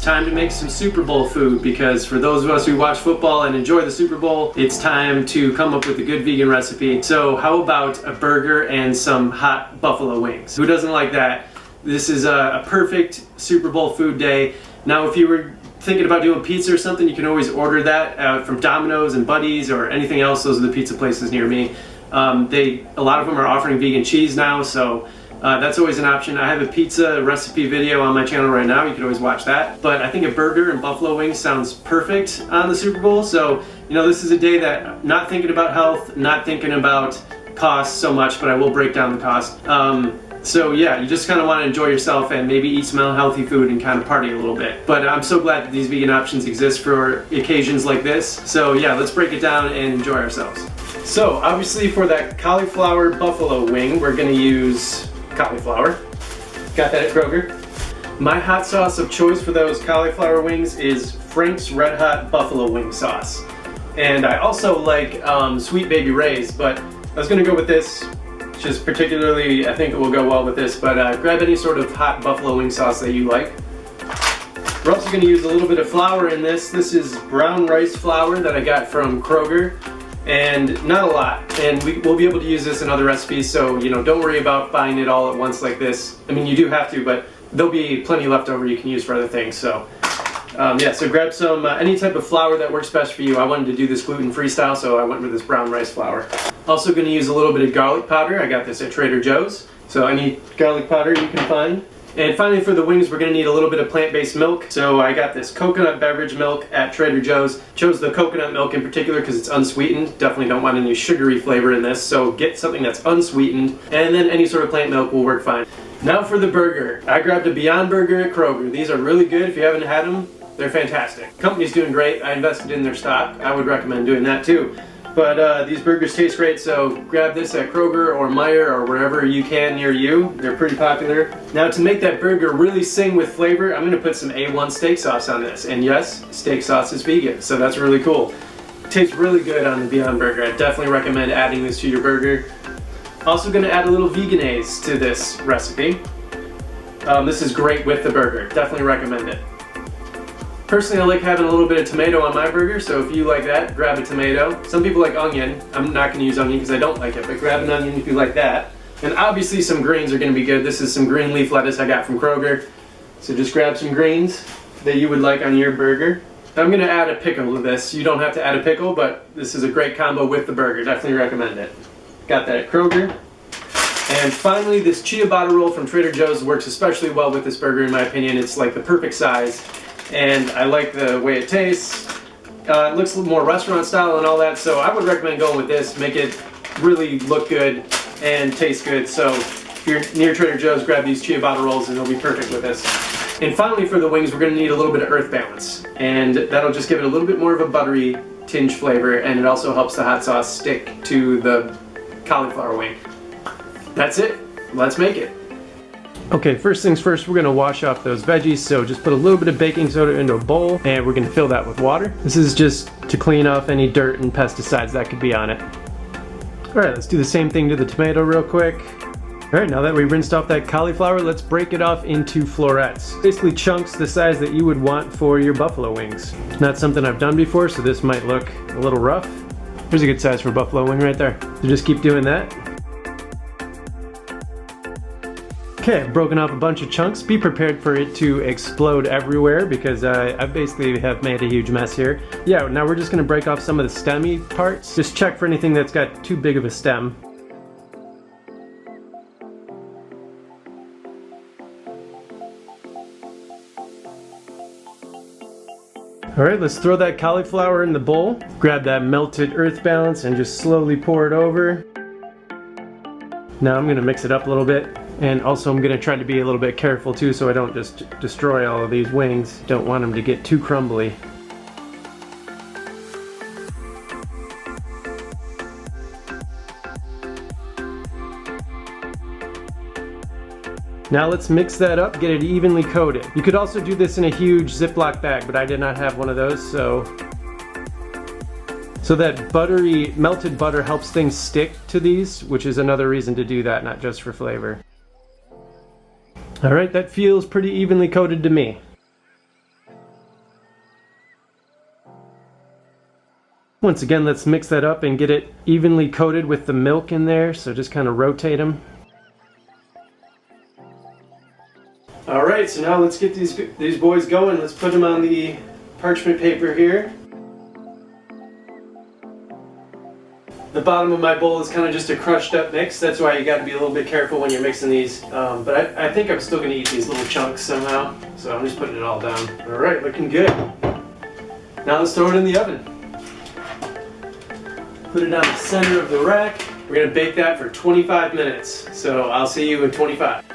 time to make some Super Bowl food, because for those of us who watch football and enjoy the Super Bowl, it's time to come up with a good vegan recipe. So how about a burger and some hot buffalo wings? Who doesn't like that? This is a perfect Super Bowl food day. Now, if you were thinking about doing pizza or something, you can always order that from Domino's and Buddy's or anything else. Those are the pizza places near me. A lot of them are offering vegan cheese now, so that's always an option. I have a pizza recipe video on my channel right now. You can always watch that. But I think a burger and buffalo wings sounds perfect on the Super Bowl. So, you know, this is a day that I'm not thinking about health, not thinking about cost so much, but I will break down the cost. So yeah, you just kind of want to enjoy yourself and maybe eat some healthy food and kind of party a little bit. But I'm so glad that these vegan options exist for occasions like this. So yeah, let's break it down and enjoy ourselves. So obviously for that cauliflower buffalo wing, we're going to use cauliflower. Got that at Kroger. My hot sauce of choice for those cauliflower wings is Frank's Red Hot Buffalo Wing Sauce. And I also like Sweet Baby Ray's, but I was going to go with this. Just particularly, I think it will go well with this, but grab any sort of hot buffalo wing sauce that you like. We're also going to use a little bit of flour in this. This is brown rice flour that I got from Kroger, and not a lot. And we'll be able to use this in other recipes, so you know, don't worry about buying it all at once like this. I mean, you do have to, but there'll be plenty left over you can use for other things. So yeah, so grab some any type of flour that works best for you. I wanted to do this gluten-free style, so I went with this brown rice flour. Also going to use a little bit of garlic powder. I got this at Trader Joe's, so any garlic powder you can find. And finally for the wings, we're going to need a little bit of plant-based milk. So I got this coconut beverage milk at Trader Joe's. Chose the coconut milk in particular because it's unsweetened. Definitely don't want any sugary flavor in this, so get something that's unsweetened, and then any sort of plant milk will work fine. Now for the burger. I grabbed a Beyond Burger at Kroger. These are really good. If you haven't had them, they're fantastic. Company's doing great. I invested in their stock. I would recommend doing that too. But these burgers taste great, so grab this at Kroger or Meijer or wherever you can near you. They're pretty popular. Now to make that burger really sing with flavor, I'm going to put some A1 steak sauce on this. And yes, steak sauce is vegan, so that's really cool. It tastes really good on the Beyond Burger. I definitely recommend adding this to your burger. Also going to add a little Vegenaise to this recipe. This is great with the burger. Definitely recommend it. Personally, I like having a little bit of tomato on my burger, so if you like that, grab a tomato. Some people like onion. I'm not going to use onion because I don't like it, but grab an onion if you like that. And obviously some greens are going to be good. This is some green leaf lettuce I got from Kroger. So just grab some greens that you would like on your burger. I'm going to add a pickle to this. You don't have to add a pickle, but this is a great combo with the burger. Definitely recommend it. Got that at Kroger. And finally, this ciabatta roll from Trader Joe's works especially well with this burger in my opinion. It's like the perfect size. And I like the way it tastes. It looks a little more restaurant style and all that, so I would recommend going with this. Make it really look good and taste good. So if you're near Trader Joe's, grab these ciabatta rolls and it'll be perfect with this. And finally for the wings, we're going to need a little bit of earth balance. And that'll just give it a little bit more of a buttery tinge flavor, and it also helps the hot sauce stick to the cauliflower wing. That's it. Let's make it. Okay, first things first, we're going to wash off those veggies, so just put a little bit of baking soda into a bowl, and we're going to fill that with water. This is just to clean off any dirt and pesticides that could be on it. Alright, let's do the same thing to the tomato real quick. Alright, now that we rinsed off that cauliflower, let's break it off into florets. Basically chunks the size that you would want for your buffalo wings. Not something I've done before, so this might look a little rough. Here's a good size for a buffalo wing right there. So just keep doing that. Okay, I've broken off a bunch of chunks. Be prepared for it to explode everywhere because I basically have made a huge mess here. Yeah, now we're just going to break off some of the stemmy parts. Just check for anything that's got too big of a stem. Alright, let's throw that cauliflower in the bowl. Grab that melted earth balance and just slowly pour it over. Now I'm going to mix it up a little bit. And also I'm going to try to be a little bit careful too so I don't just destroy all of these wings. Don't want them to get too crumbly. Now let's mix that up, get it evenly coated. You could also do this in a huge Ziploc bag, but I did not have one of those, so that buttery, melted butter helps things stick to these, which is another reason to do that, not just for flavor. Alright, that feels pretty evenly coated to me. Once again, let's mix that up and get it evenly coated with the milk in there, so just kind of rotate them. Alright, so now let's get these boys going. Let's put them on the parchment paper here. The bottom of my bowl is kind of just a crushed up mix. That's why you got to be a little bit careful when you're mixing these. But I think I'm still going to eat these little chunks somehow. So I'm just putting it all down. Alright, looking good. Now let's throw it in the oven. Put it on the center of the rack. We're going to bake that for 25 minutes. So I'll see you in 25.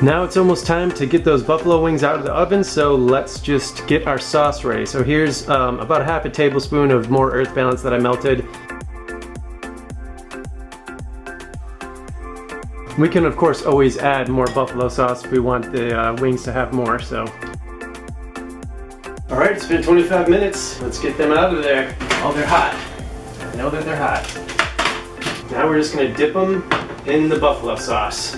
Now it's almost time to get those buffalo wings out of the oven, so let's just get our sauce ready. So here's about a half a tablespoon of more earth balance that I melted. We can of course always add more buffalo sauce if we want the wings to have more. So. Alright, it's been 25 minutes. Let's get them out of there. Oh, they're hot. I know that they're hot. Now we're just going to dip them in the buffalo sauce.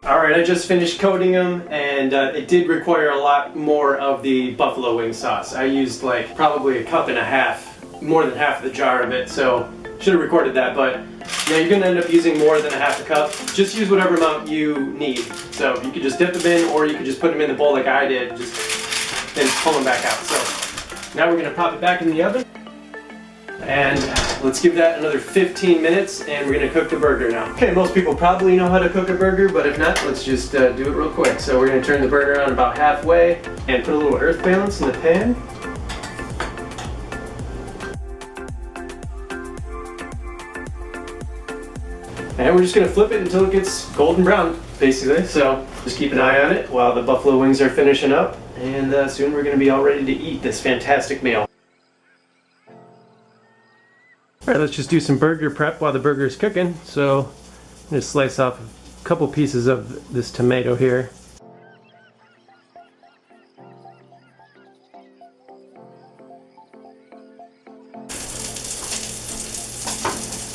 Alright, I just finished coating them, and it did require a lot more of the buffalo wing sauce. I used like probably a cup and a half, more than half of the jar of it, so should have recorded that, but yeah, you're going to end up using more than a half a cup. Just use whatever amount you need. So you could just dip them in, or you could just put them in the bowl like I did, just and pull them back out. So now we're going to pop it back in the oven. And let's give that another 15 minutes, and we're going to cook the burger now. Okay, most people probably know how to cook a burger, but if not, let's just do it real quick. So we're going to turn the burger on about halfway and put a little earth balance in the pan. And we're just going to flip it until it gets golden brown, basically. So just keep an eye on it while the buffalo wings are finishing up, and soon we're going to be all ready to eat this fantastic meal. Alright, let's just do some burger prep while the burger is cooking. So I'm going to slice off a couple pieces of this tomato here.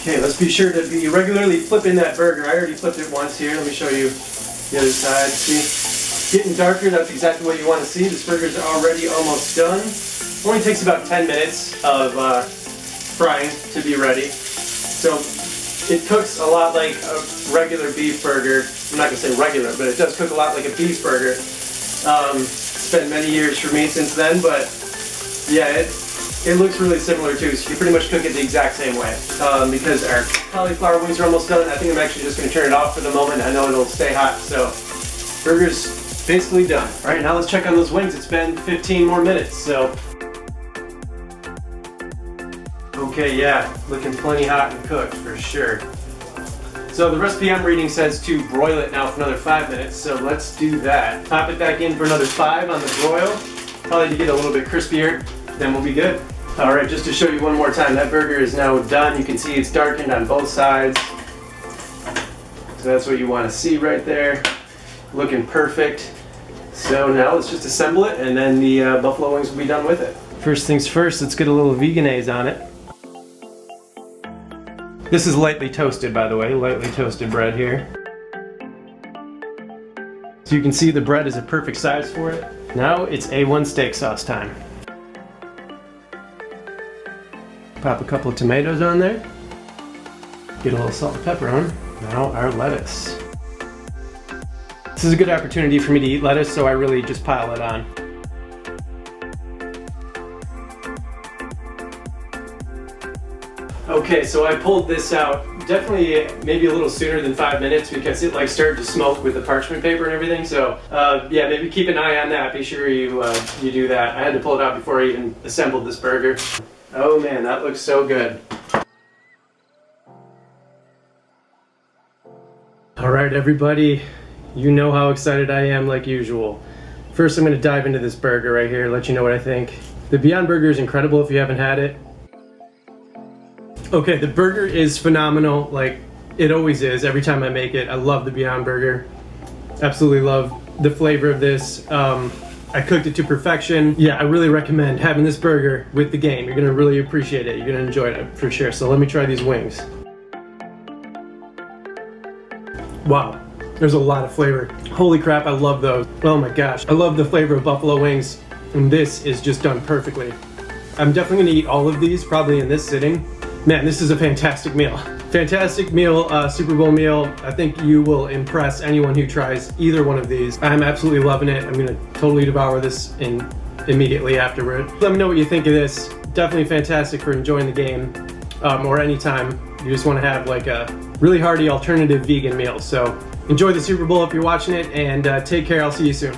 Okay, let's be sure to be regularly flipping that burger. I already flipped it once here. Let me show you the other side. See, getting darker, that's exactly what you want to see. This burger's already almost done. Only takes about 10 minutes of frying to be ready. So it cooks a lot like a regular beef burger. I'm not going to say regular, but it does cook a lot like a beef burger. It's been many years for me since then, but yeah, it looks really similar too. So you pretty much cook it the exact same way. Because our cauliflower wings are almost done, I think I'm actually just going to turn it off for the moment. I know it'll stay hot, so burger's basically done. Alright, now let's check on those wings. It's been 15 more minutes, so okay, yeah, looking plenty hot and cooked for sure. So the recipe I'm reading says to broil it now for another 5 minutes, so let's do that. Pop it back in for another 5 on the broil, probably to get a little bit crispier, then we'll be good. Alright, just to show you one more time, that burger is now done. You can see it's darkened on both sides. So that's what you want to see right there. Looking perfect. So now let's just assemble it, and then the buffalo wings will be done with it. First things first, let's get a little Vegenaise on it. This is lightly toasted, by the way, lightly toasted bread here. So you can see the bread is a perfect size for it. Now it's A1 steak sauce time. Pop a couple of tomatoes on there. Get a little salt and pepper on. Now our lettuce. This is a good opportunity for me to eat lettuce, so I really just pile it on. Okay, so I pulled this out definitely maybe a little sooner than 5 minutes because it like started to smoke with the parchment paper and everything. So yeah, maybe keep an eye on that. Be sure you do that. I had to pull it out before I even assembled this burger. Oh man, that looks so good. All right, everybody, you know how excited I am like usual. First, I'm going to dive into this burger right here, let you know what I think. The Beyond Burger is incredible if you haven't had it. Okay, the burger is phenomenal, like it always is every time I make it. I love the Beyond Burger. Absolutely love the flavor of this. I cooked it to perfection. Yeah, I really recommend having this burger with the game. You're gonna really appreciate it. You're gonna enjoy it for sure. So let me try these wings. Wow, there's a lot of flavor. Holy crap, I love those. Oh my gosh, I love the flavor of buffalo wings, and this is just done perfectly. I'm definitely gonna eat all of these probably in this sitting. Man, this is a fantastic meal. Fantastic meal, Super Bowl meal. I think you will impress anyone who tries either one of these. I'm absolutely loving it. I'm gonna totally devour this immediately afterward. Let me know what you think of this. Definitely fantastic for enjoying the game, or anytime you just wanna have like a really hearty alternative vegan meal. So enjoy the Super Bowl if you're watching it, and take care. I'll see you soon.